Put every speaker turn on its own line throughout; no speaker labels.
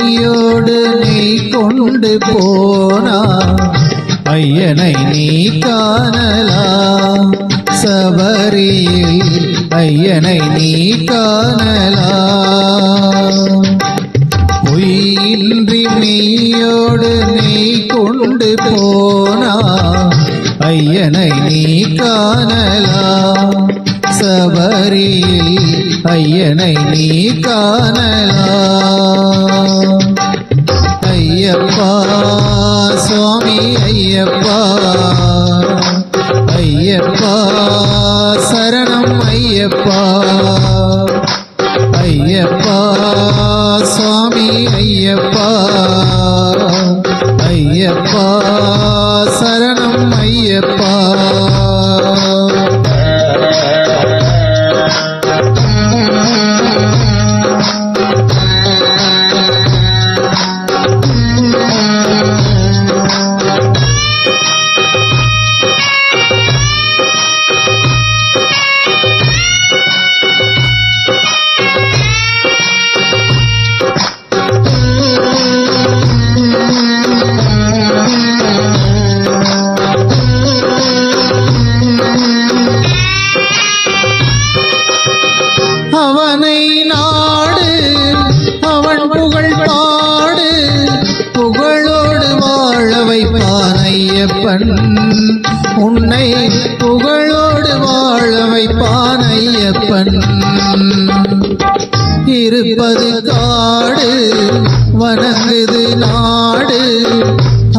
மெய்யோடு நீ கொண்டு போனா ஐயனை நீ காணலாம் சபரியில் ஐயனை நீ காணலாம் பொய்யின்றி மெய்யோடு நீ கொண்டு போனா ஐயனை நீ காணலாம் சபரியில் ஐயனை நீ காணலாம் ஐயப்பா சுவாமி ஐயப்பா ஐயப்பா சரணம் ஐயப்பா ஐயப்பா சுவாமி ஐயப்பா ஐயப்பா சரணம் ஐயப்பா அவனை நாடு அவன் புகழ் பாடு புகழோடு வாழ வைப்பான் ஐயப்பன் உன்னை புகழோடு வாழ வைப்பான் ஐயப்பன் இருப்பது காடு வணங்குது நாடு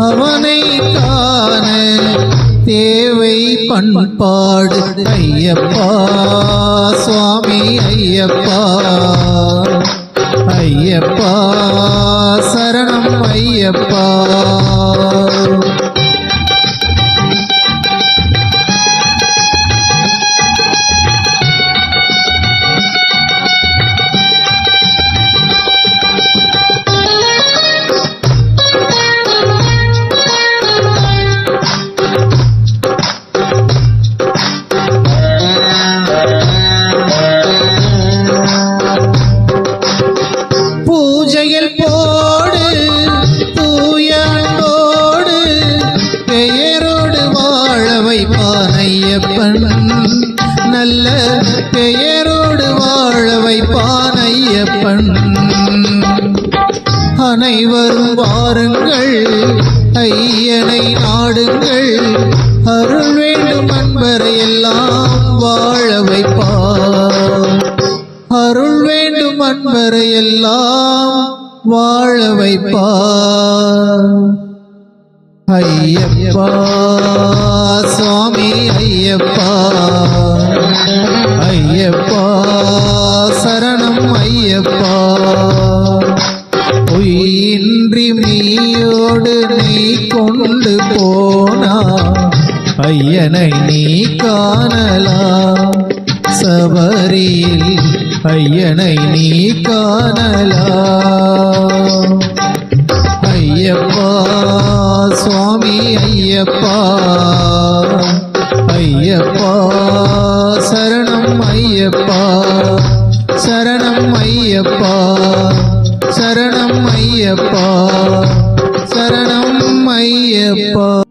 அவனை காண தேவை பண்பாடு ஐயப்பா சுவாமி ஐயப்பா ஐயப்பா சரணம் ஐயப்பா பூஜையில் போடு தூயோடு பெயரோடு வாழ வைப்பான் ஐயப்பன் நல்ல பெயரோடு வாழ வைப்பான் ஐயப்பன் அனைவரும் வாருங்கள் ஐயனை நாடுங்கள் அருள் வேண்டும் அன்பரை எல்லாம் வாழ வைப்பான் அருள் வேண்டும் அன்பரை எல்லாம் வாழ வைப்பார் ஐயப்பா சுவாமி ஐயப்பா ஐயப்பா சரணம் ஐயப்பா பொய்யின்றி மெய்யோடு நீ கொண்டு போனா ஐயனை நீ காணலாம் சபரியில் ஐயனை நீ காணலாம் ஐயப்பா சுவாமி ஐயப்பா ஐயப்பா சரணம் ஐயப்பா சரணம் ஐயப்பா சரணம் ஐயப்பா சரணம் ஐயப்பா